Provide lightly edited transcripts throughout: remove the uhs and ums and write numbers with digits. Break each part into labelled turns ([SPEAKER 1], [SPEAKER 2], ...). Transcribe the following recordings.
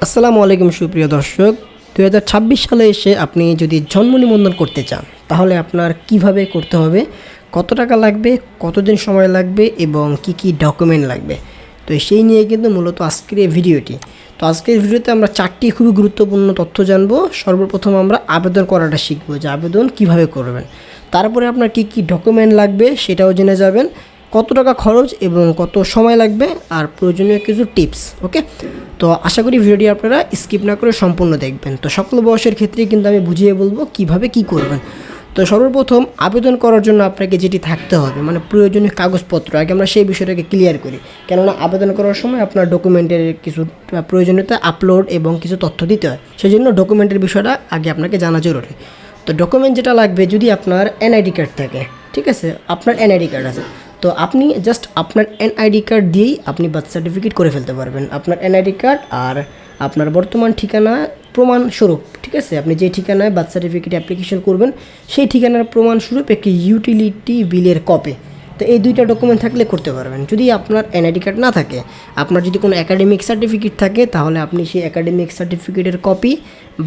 [SPEAKER 1] আসসালামু আলাইকুম সুপ্রিয় দর্শক, 2026 সালে এসে আপনি যদি জন্ম নিবন্ধন করতে চান তাহলে আপনার কিভাবে করতে হবে, কত টাকা লাগবে, কতদিন সময় লাগবে এবং কি কি ডকুমেন্ট লাগবে। তো সেই নিয়ে কিন্তু মূলত আজকের এই ভিডিওটি। তো আজকের ভিডিওতে আমরা 4টি খুবই গুরুত্বপূর্ণ তথ্য জানবো। সর্বপ্রথম আমরা আবেদন করাটা শিখবো যে আবেদন কিভাবে করবেন। তারপরে আপনার কি কি ডকুমেন্ট লাগবে সেটাও জেনে যাবেন, কত টাকা খরচ এবং কত সময় লাগবে, আর প্রয়োজনীয় কিছু টিপস। ওকে, তো আশা করি ভিডিওটি আপনারা স্কিপ না করে সম্পূর্ণ দেখবেন। তো সকল বয়সের ক্ষেত্রেই কিন্তু আমি বুঝিয়ে বলবো কিভাবে কি করবেন। তো সর্বপ্রথম আবেদন করার জন্য আপনাকে যেটি থাকতে হবে মানে প্রয়োজনীয় কাগজপত্র, আগে আমরা সেই বিষয়টাকে ক্লিয়ার করি। কেননা আবেদন করার সময় আপনার ডকুমেন্টের কিছু প্রয়োজনীয়তা আপলোড এবং কিছু তথ্য দিতে হয়, সেই জন্য ডকুমেন্টের বিষয়টা আগে আপনাকে জানা জরুরি। তো ডকুমেন্ট যেটা লাগবে, যদি আপনার এনআইডি কার্ড থাকে, ঠিক আছে, আপনার এনআইডি কার্ড আছে, তো আপনি জাস্ট আপনার এনআইডি কার্ড দিয়েই আপনি বার্থ সার্টিফিকেট করে ফেলতে পারবেন। আপনার এনআইডি কার্ড আর আপনার বর্তমান ঠিকানা প্রমাণস্বরূপ, ঠিক আছে, আপনি যে ঠিকানায় বার্থ সার্টিফিকেট অ্যাপ্লিকেশন করবেন সেই ঠিকানার প্রমাণস্বরূপ একটি ইউটিলিটি বিলের কপি। তো এই দুইটা ডকুমেন্ট থাকলে করতে পারবেন। যদি আপনার এনআইডি কার্ড না থাকে, আপনার যদি কোনো একাডেমিক সার্টিফিকেট থাকে, তাহলে আপনি সেই একাডেমিক সার্টিফিকেটের কপি,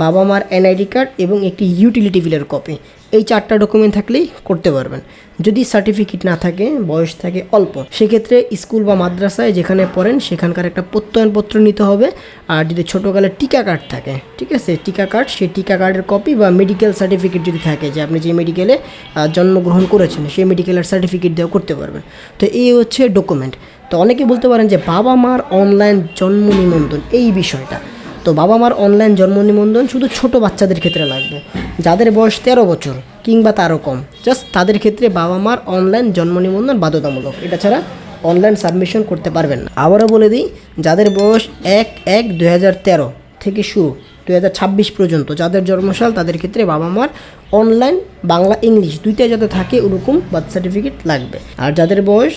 [SPEAKER 1] বাবা মার এনআইডি কার্ড এবং একটি ইউটিলিটি বিলের কপি, এই 4টা ডকুমেন্ট থাকলেই করতে পারবেন। যদি সার্টিফিকেট না থাকে, বয়স থাকে অল্প, সেক্ষেত্রে স্কুল বা মাদ্রাসায় যেখানে পড়েন সেখানকার একটা প্রত্যয়নপত্র নিতে হবে। আর যদি ছোটোকালের টিকা কার্ড থাকে, ঠিক আছে, টিকা কার্ড, সেই টিকা কার্ডের কপি বা মেডিকেল সার্টিফিকেট যদি থাকে, যে আপনি যে মেডিকেলে জন্মগ্রহণ করেছেন সেই মেডিকেলের সার্টিফিকেট দিয়েও করতে পারবেন। তো এই হচ্ছে ডকুমেন্ট। তো অনেকে বলতে পারেন যে বাবা মার অনলাইন জন্ম নিবন্ধন, এই বিষয়টা, তো বাবা মার অনলাইন জন্ম নিবন্ধন শুধু ছোট বাচ্চাদের ক্ষেত্রে লাগবে, যাদের বয়স 13 বছর কিংবা তারও কম, জাস্ট তাদের ক্ষেত্রে বাবা মার অনলাইন জন্ম নিবন্ধন বাধ্যতামূলক। এটা ছাড়া অনলাইন সাবমিশন করতে পারবেন না। আবারও বলে দিই, যাদের বয়স 1/1/2013 থেকে শুরু 2026 পর্যন্ত যাদের জন্মসাল, তাদের ক্ষেত্রে বাবা মার অনলাইন বাংলা ইংলিশ দুইটাই যাতে থাকে ওরকম বার্থ সার্টিফিকেট লাগবে। আর যাদের বয়স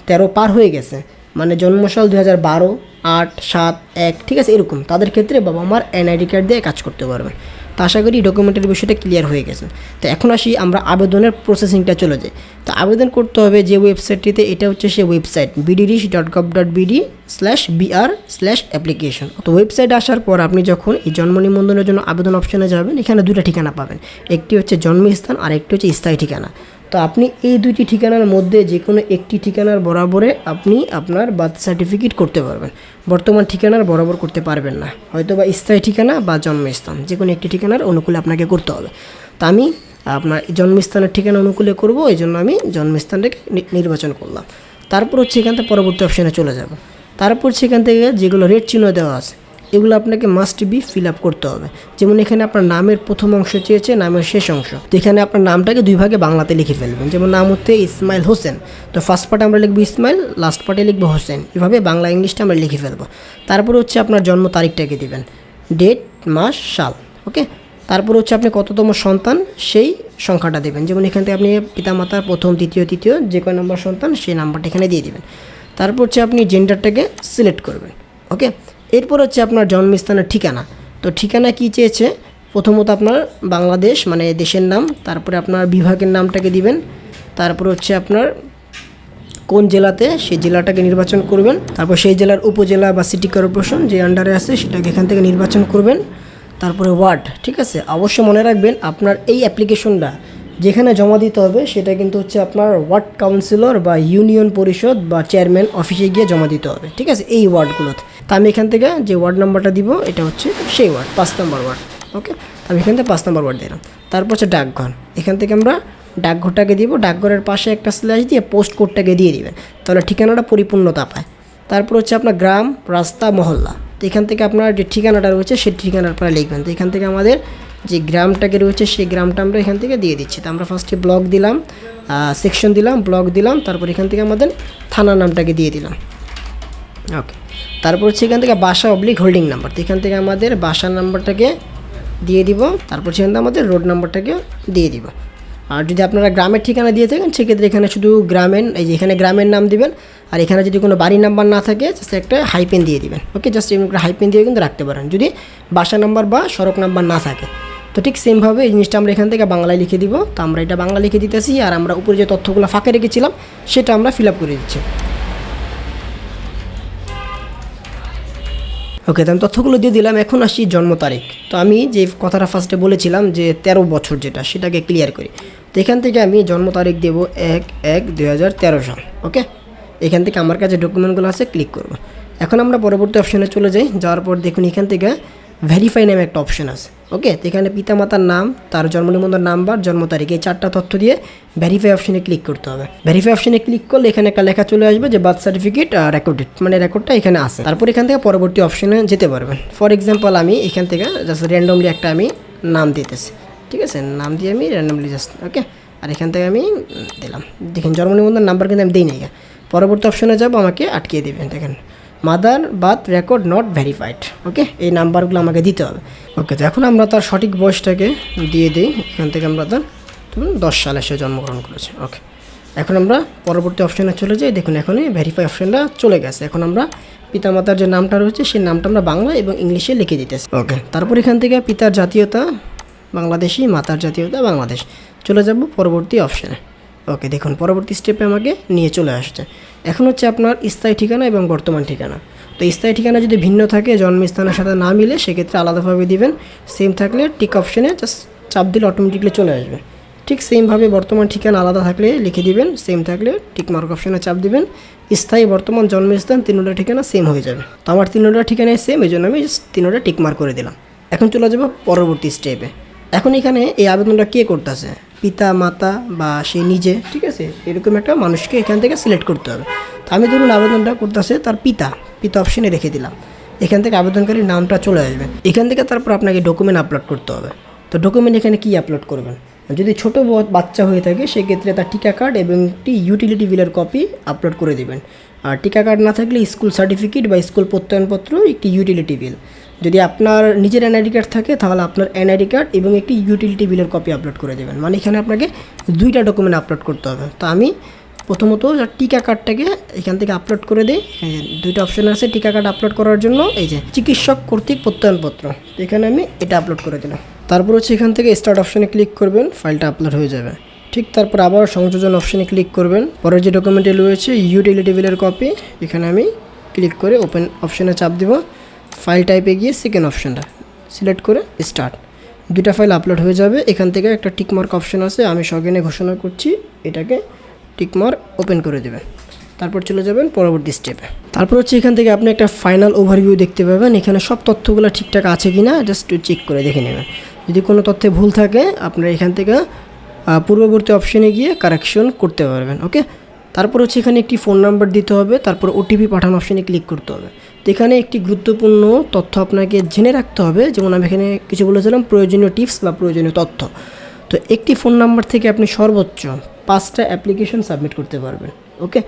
[SPEAKER 1] 13 পার হয়ে গেছে, মানে জন্মসাল 2012, 8, 7, 1, ঠিক আছে, এরকম, তাদের ক্ষেত্রে বাবা মার এনআইডি কার্ড দিয়ে কাজ করতে পারবেন। তো আশা করি ডকুমেন্টের বিষয়টা ক্লিয়ার হয়ে গেছে। তো এখন আসি আমরা আবেদনের প্রসেসিংটা চলে যাই। তো আবেদন করতে হবে যে ওয়েবসাইটটিতে, এটা হচ্ছে সেই ওয়েবসাইট bdrish.gov.br/application। তো ওয়েবসাইটে আসার পর আপনি যখন এই জন্ম নিবন্ধনের জন্য আবেদন অপশনে যাবেন, এখানে দুটো ঠিকানা পাবেন, একটি হচ্ছে জন্মস্থান আর একটি হচ্ছে স্থায়ী ঠিকানা। তো আপনি এই দুইটি ঠিকানার মধ্যে যে কোনো একটি ঠিকানার বরাবরে আপনি আপনার বার্থ সার্টিফিকেট করতে পারবেন। বর্তমান ঠিকানার বরাবর করতে পারবেন না, হয়তো বা স্থায়ী ঠিকানা বা জন্মস্থান, যে কোনো একটি ঠিকানার অনুকূলে আপনাকে করতে হবে। তো আমি আপনার জন্মস্থানের ঠিকানা অনুকূলে করব, এই জন্য আমি জন্মস্থানটাকে নির্বাচন করলাম। তারপর হচ্ছে এখান থেকে পরবর্তী অপশানে চলে যাব। তারপর সেখান থেকে যেগুলো রেড চিহ্ন দেওয়া আছে এগুলো আপনাকে মাস্ট বি ফিল আপ করতে হবে। যেমন এখানে আপনার নামের প্রথম অংশ চেয়েছে, নামের শেষ অংশ, তো এখানে আপনার নামটাকে 2 ভাগে বাংলাতে লিখে ফেলবেন। যেমন নাম হচ্ছে ইসমাইল হোসেন, তো ফার্স্ট পার্টে আমরা লিখবো ইসমাইল, লাস্ট পার্টে লিখবো হোসেন, এভাবে বাংলা ইংলিশটা আমরা লিখে ফেলবো। তারপর হচ্ছে আপনার জন্ম তারিখটাকে দিবেন, ডেট, মাস, সাল। ওকে, তারপর হচ্ছে আপনি কততম সন্তান সেই সংখ্যাটা দেবেন। যেমন এখান থেকে আপনি পিতামাতার প্রথম, দ্বিতীয়, তৃতীয় যে কয় নম্বর সন্তান সেই নাম্বারটা এখানে দিয়ে দিবেন। তারপর হচ্ছে আপনি জেন্ডারটাকে সিলেক্ট করবেন। ওকে, এরপর হচ্ছে আপনার জন্মস্থানের ঠিকানা। তো ঠিকানা কি চেয়েছে, প্রথমত আপনার বাংলাদেশ মানে দেশের নাম, তারপরে আপনার বিভাগের নামটাকে দিবেন, তারপর হচ্ছে আপনার কোন জেলাতে সেই জেলাটাকে নির্বাচন করবেন, তারপর সেই জেলার উপজেলা বা সিটি কর্পোরেশন যে আন্ডারে আছে সেটাকে এখান থেকে নির্বাচন করবেন। তারপরে ওয়ার্ড, ঠিক আছে, অবশ্যই মনে রাখবেন আপনার এই অ্যাপ্লিকেশনটা যেখানে জমা দিতে হবে সেটা কিন্তু হচ্ছে আপনার ওয়ার্ড কাউন্সিলর বা ইউনিয়ন পরিষদ বা চেয়ারম্যান অফিসে গিয়ে জমা দিতে হবে, ঠিক আছে, এই ওয়ার্ডগুলোতে। তা আমি এখান থেকে যে ওয়ার্ড নাম্বারটা দিব এটা হচ্ছে সেই ওয়ার্ড, 5 নম্বর ওয়ার্ড। ওকে, আমি এখান থেকে 5 নম্বর ওয়ার্ড দিলাম। তারপর হচ্ছে ডাকঘর, এখান থেকে আমরা ডাকঘরটাকে দিব, ডাকঘরের পাশে একটা স্ল্যাশ দিয়ে পোস্ট কোডটাকে দিয়ে দিবেন, তাহলে ঠিকানাটা পরিপূর্ণতা পায়। তারপর হচ্ছে আপনার গ্রাম, রাস্তা, মহল্লা, তো এখান থেকে আপনার যে ঠিকানাটা রয়েছে সেই ঠিকানার পরে লিখবেন। তো এখান থেকে আমাদের যে গ্রামটাকে রয়েছে সেই গ্রামটা আমরা এখান থেকে দিয়ে দিচ্ছি। তো আমরা ফার্স্টে ব্লক দিলাম, সেকশন দিলাম, ব্লক দিলাম, তারপর এখান থেকে আমাদের থানার নামটাকে দিয়ে দিলাম। ওকে, তারপর হচ্ছে এখান থেকে বাসা হোল্ডিং নাম্বার, তো এখান থেকে আমাদের বাসার নাম্বারটাকে দিয়ে দিব, তারপর সেখান থেকে আমাদের রোড নাম্বারটাকে দিয়ে দিব। আর যদি আপনারা গ্রামের ঠিকানা দিয়ে থাকেন সেক্ষেত্রে এখানে শুধু গ্রামের, এই যে এখানে গ্রামের নাম দিবেন, আর এখানে যদি কোনো বাড়ির নাম্বার না থাকে জাস্ট একটা হাইপেন দিয়ে দিবেন। ওকে, জাস্ট এমনি হাইপেন দিয়ে কিন্তু রাখতে পারেন যদি বাসা নাম্বার বা সড়ক নাম্বার না থাকে। তো ঠিক সেমভাবে এই জিনিসটা আমরা এখান থেকে বাংলায় লিখে দিব। তো আমরা এটা বাংলা লিখে দিতেছি, আর আমরা উপরে যে তথ্যগুলো ফাঁকে রেখেছিলাম সেটা আমরা ফিল আপ করে দিচ্ছি। ওকে, তো আমি তথ্যগুলো দিয়ে দিলাম। এখন আসি জন্ম তারিখ। তো আমি যে কথাটা ফার্স্টে বলেছিলাম যে 13 বছর, যেটা সেটাকে ক্লিয়ার করি। তো এখান থেকে আমি জন্ম তারিখ দেবো 1/1/2013 সাল। ওকে, এখান থেকে আমার কাছে ডকুমেন্টগুলো আছে, ক্লিক করব। এখন আমরা পরবর্তী অপশানে চলে যাই। যাওয়ার পর দেখুন এখান থেকে ভেরিফাই নামে একটা অপশন আছে। ওকে, তো এখানে পিতামাতার নাম, তার জন্ম নিবন্ধন নাম্বার, জন্ম তারিখ, এই 4টা তথ্য দিয়ে ভেরিফাই অপশনে ক্লিক করতে হবে। ভেরিফাই অপশনে ক্লিক করলে এখানে একটা লেখা চলে আসবে যে বার্থ সার্টিফিকেট রেকর্ডেড, মানে রেকর্ডটা এখানে আছে। তারপর এখান থেকে পরবর্তী অপশনে যেতে পারবেন। ফর এক্সাম্পল আমি এখান থেকে জাস্ট র্যান্ডমলি একটা আমি নাম দিতেছি, ঠিক আছে, নাম দিয়ে আমি র্যান্ডমলি জাস্ট, ওকে, আর এখান থেকে আমি দিলাম। দেখেন জন্ম নিবন্ধন নাম্বার কিন্তু আমি দিই নাই। পরবর্তী অপশনে যাব, আমাকে আটকিয়ে দেবেন। দেখেন mother birth record not verified. Okay, এই নাম্বারগুলো আমাকে দিতে হবে। ওকে, তো এখন আমরা তার সঠিক বয়সটাকে দিয়ে দিই। এখান থেকে আমরা তার 10 সালে সে জন্মগ্রহণ করেছে। ওকে, এখন আমরা পরবর্তী অপশানে চলে যাই। দেখুন এখনই ভেরিফাই অপশানটা চলে গেছে। এখন আমরা পিতামাতার যে নামটা রয়েছে সেই নামটা আমরা বাংলা এবং ইংলিশে লিখে দিতেছি। ওকে, তারপর এখান থেকে পিতার জাতীয়তা বাংলাদেশি, মাতার জাতীয়তা বাংলাদেশ। চলে যাব পরবর্তী অপশানে। ওকে, দেখুন পরবর্তী স্টেপে আমাকে নিয়ে চলে আসছে। এখন হচ্ছে আপনার স্থায়ী ঠিকানা এবং বর্তমান ঠিকানা। তো স্থায়ী ঠিকানা যদি ভিন্ন থাকে, জন্মস্থানের সাথে না মিলে, সেক্ষেত্রে আলাদাভাবে দিবেন। সেম থাকলে টিক অপশানে জাস্ট চাপ দিলে অটোমেটিকলি চলে আসবে। ঠিক সেমভাবে বর্তমান ঠিকানা আলাদা থাকলে লিখে দিবেন, সেম থাকলে টিক মার্ক অপশানে চাপ দিবেন। স্থায়ী, বর্তমান, জন্মস্থান, তিনটা ঠিকানা সেম হয়ে যাবে। তো আমার তিনটা ঠিকানায় সেম, এই জন্য আমি তিনটা টিক মার্ক করে দিলাম। এখন চলে যাব পরবর্তী স্টেপে। এখন এখানে এই আবেদনটা কে করতেছে, পিতা, মাতা বা সে নিজে, ঠিক আছে, এরকম একটা মানুষকে এখান থেকে সিলেক্ট করতে হবে। তো আমি ধরুন আবেদনটা করতেছে তার পিতা অপশানে রেখে দিলাম। এখান থেকে আবেদনকারীর নামটা চলে আসবে। এখান থেকে তারপর আপনাকে ডকুমেন্ট আপলোড করতে হবে। তো ডকুমেন্ট এখানে কি আপলোড করবেন, যদি ছোটো বাচ্চা হয়ে থাকে সেক্ষেত্রে তার টিকা কার্ড এবং একটি ইউটিলিটি বিলের কপি আপলোড করে দেবেন। আর টিকা কার্ড না থাকলে স্কুল সার্টিফিকেট বা স্কুল প্রত্যয়নপত্র, একটি ইউটিলিটি বিল। যদি আপনার নিজের এনআইডি কার্ড থাকে তাহলে আপনার এনআইডি কার্ড এবং একটি ইউটিলিটি বিলের কপি আপলোড করে দেবেন। মানে এখানে আপনাকে 2টা ডকুমেন্ট আপলোড করতে হবে। তো আমি প্রথমত টিকা কার্ডটাকে এখান থেকে আপলোড করে দিই। 2টা অপশন আছে টিকা কার্ড আপলোড করার জন্য, এই যে চিকিৎসক কর্তৃক প্রত্যয়নপত্র, এখানে আমি এটা আপলোড করে দিলাম। তারপর হচ্ছে এখান থেকে স্টার্ট অপশনে ক্লিক করবেন, ফাইলটা আপলোড হয়ে যাবে। ঠিক তারপর আবার সংযোজন অপশনে ক্লিক করবেন। পরের যে ডকুমেন্টে রয়েছে ইউটিলিটি বিলের কপি, এখানে আমি ক্লিক করে ওপেন অপশনে চাপ দিব। ফাইল টাইপে গিয়ে সেকেন্ড অপশনটা সিলেক্ট করে স্টার্ট, 2টা ফাইল আপলোড হয়ে যাবে। এখান থেকে একটা টিকমার্ক অপশন আছে, আমি সজ্ঞানে ঘোষণা করছি, এটাকে টিকমার্ক ওপেন করে দেবেন। তারপর চলে যাবেন পরবর্তী স্টেপে। তারপর হচ্ছে এখান থেকে আপনি একটা ফাইনাল ওভারভিউ দেখতে পাবেন। এখানে সব তথ্যগুলো ঠিকঠাক আছে কি না জাস্ট চেক করে দেখে নেবেন। যদি কোনো তথ্যে ভুল থাকে আপনারা এখান থেকে পূর্ববর্তী অপশনে গিয়ে কারেকশন করতে পারবেন। ওকে, তারপর হচ্ছে এখানে একটি ফোন নাম্বার দিতে হবে, তারপর ওটিপি পাঠানো অপশনে ক্লিক করতে হবে। তো এখানে একটি গুরুত্বপূর্ণ তথ্য আপনাকে জেনে রাখতে হবে, যেমন আমি এখানে কিছু বলেছিলাম প্রয়োজনীয় টিপস বা প্রয়োজনীয় তথ্য। তো একটি ফোন নাম্বার থেকে আপনি সর্বোচ্চ 5টা অ্যাপ্লিকেশন সাবমিট করতে পারবেন। ওকে,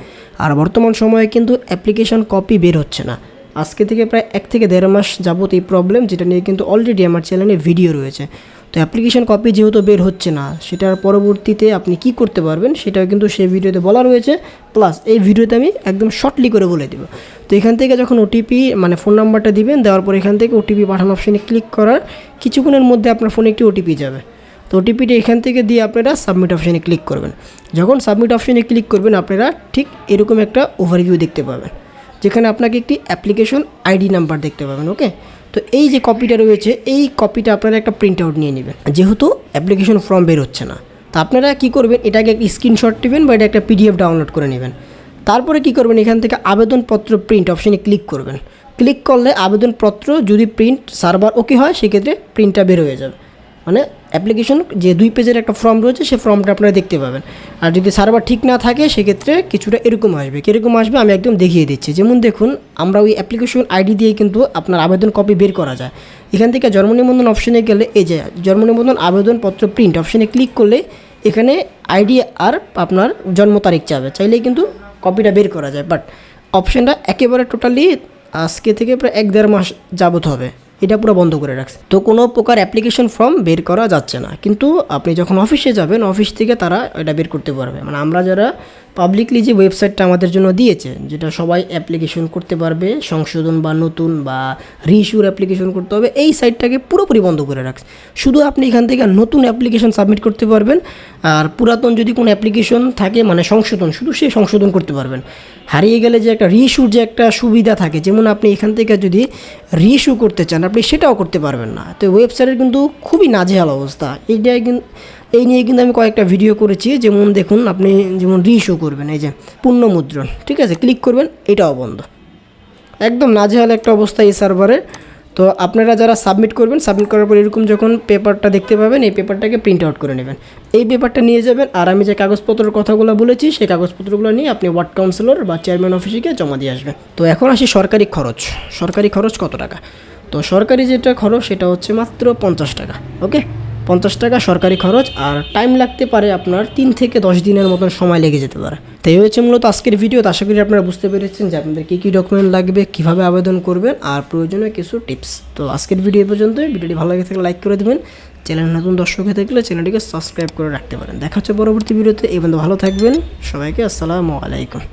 [SPEAKER 1] আর বর্তমান সময়ে কিন্তু অ্যাপ্লিকেশন কপি বের হচ্ছে না। আজকে থেকে প্রায় 1 থেকে 1.5 মাস যাবত এই প্রবলেম, যেটা নিয়ে কিন্তু অলরেডি আমার চ্যানেলে ভিডিও রয়েছে। তো অ্যাপ্লিকেশন কপি যেহেতু বের হচ্ছে না, সেটার পরবর্তীতে আপনি কি করতে পারবেন সেটাও কিন্তু সেই ভিডিওতে বলা রয়েছে, প্লাস এই ভিডিওতে আমি একদম শর্টলি করে বলে দেবো। তো এখান থেকে যখন ওটিপি মানে ফোন নাম্বারটা দিবেন, দেওয়ার পর এখান থেকে ওটিপি পাঠানো অপশানে ক্লিক করার কিছুক্ষণের মধ্যে আপনার ফোনে একটি ওটিপি যাবে। তো ওটিপিটা এখান থেকে দিয়ে আপনারা সাবমিট অপশানে ক্লিক করবেন। যখন সাবমিট অপশানে ক্লিক করবেন আপনারা ঠিক এরকম একটা ওভারভিউ দেখতে পাবেন, যেখানে আপনাকে একটি অ্যাপ্লিকেশন আইডি নাম্বার দেখতে পাবেন। ওকে, তো এই যে কপিটা রয়েছে এই কপিটা আপনারা একটা প্রিন্ট আউট নিয়ে নেবেন, যেহেতু অ্যাপ্লিকেশন ফর্ম বের হচ্ছে না। তো আপনারা কী করবেন, এটাকে একটা স্ক্রিনশট নেবেন বা এটা একটা পিডিএফ ডাউনলোড করে নেবেন। তারপরে কি করবেন, এখান থেকে আবেদনপত্র প্রিন্ট অপশানে ক্লিক করবেন। ক্লিক করলে আবেদনপত্র যদি প্রিন্ট সার্ভার ওকে হয় সেক্ষেত্রে প্রিন্টটা বের হয়ে যাবে। মানে অ্যাপ্লিকেশন যে 2 পেজের একটা ফর্ম রয়েছে সেই ফর্মটা আপনারা দেখতে পাবেন। আর যদি সার্ভার ঠিক না থাকে সেক্ষেত্রে কিছুটা এরকম আসবে। কীরকম আসবে আমি একদম দেখিয়ে দিচ্ছি। যেমন দেখুন, আমরা ওই অ্যাপ্লিকেশন আইডি দিয়ে কিন্তু আপনার আবেদন কপি বের করা যায়। এখান থেকে জন্ম নিবন্ধন অপশনে গেলে এই যে জন্ম নিবন্ধন আবেদনপত্র প্রিন্ট অপশনে ক্লিক করলে এখানে আইডি আর আপনার জন্ম তারিখ চাইলেই কিন্তু কপিটা বের করা যায়। বাট অপশানটা একেবারে টোটালি আজকে থেকে প্রায় 1-1.5 মাস যাবত হবে এটা পুরো বন্ধ করে রাখছে। তো কোনো প্রকার অ্যাপ্লিকেশন ফর্ম বের করা যাচ্ছে না, কিন্তু আপনি যখন অফিসে যাবেন অফিস থেকে তারা এটা বের করতে পারবে। মানে আমরা যারা পাবলিকলি যে ওয়েবসাইটটা আমাদের জন্য দিয়েছে, যেটা সবাই অ্যাপ্লিকেশন করতে পারবে, সংশোধন বা নতুন বা রিইস্যুর অ্যাপ্লিকেশন করতে হবে, এই সাইটটাকে পুরোপুরি বন্ধ করে রাখছে। শুধু আপনি এখান থেকে নতুন অ্যাপ্লিকেশন সাবমিট করতে পারবেন, আর পুরাতন যদি কোনো অ্যাপ্লিকেশন থাকে মানে সংশোধন, শুধু সে সংশোধন করতে পারবেন। হারিয়ে গেলে যে একটা রিইস্যুর যে একটা সুবিধা থাকে, যেমন আপনি এখান থেকে যদি রিইস্যু করতে চান আপনি সেটাও করতে পারবেন না। তো ওয়েবসাইটের কিন্তু খুবই নাজেহাল অবস্থা। এই নিয়ে কিন্তু আমি কয়েকটা ভিডিও করেছি। যেমন দেখুন, আপনি যেমন রিইস্যু করবেন, এই যে পুনর্মুদ্রণ, ঠিক আছে, ক্লিক করবেন, এটাও বন্ধ। একদম নাজেহাল একটা অবস্থা এই সার্ভারে। তো আপনারা যারা সাবমিট করবেন, সাবমিট করার পর এরকম যখন পেপারটা দেখতে পাবেন, এই পেপারটাকে প্রিন্ট আউট করে নেবেন। এই পেপারটা নিয়ে যাবেন, আর আমি যে কাগজপত্রের কথাগুলো বলেছি সেই কাগজপত্রগুলো নিয়ে আপনি ওয়ার্ড কাউন্সিলর বা চেয়ারম্যান অফিসে গিয়ে জমা দিয়ে আসবেন। তো এখন আসি সরকারি খরচ। সরকারি খরচ কত টাকা? তো সরকারি যেটা খরচ সেটা হচ্ছে মাত্র 50 টাকা। ওকে, 50 টাকা সরকারি খরচ। আর টাইম লাগতে পারে আপনার 3 থেকে 10 দিনের মতন সময় লেগে যেতে পারে। তো এই হচ্ছে মূলত আজকের ভিডিও। তো আশা করি আপনারা বুঝতে পেরেছেন যে আপনাদের কী কী ডকুমেন্ট লাগবে, কীভাবে আবেদন করবেন, আর প্রয়োজনীয় কিছু টিপস। তো আজকের ভিডিও পর্যন্তই। ভিডিওটি ভালো লাগে থাকলে লাইক করে দেবেন। চ্যানেল নতুন দর্শক হয়ে থাকলে চ্যানেলটিকে সাবস্ক্রাইব করে রাখতে পারেন। দেখা হচ্ছে পরবর্তী ভিডিওতে। এই পর্যন্ত ভালো থাকবেন। সবাইকে আসসালামু আলাইকুম।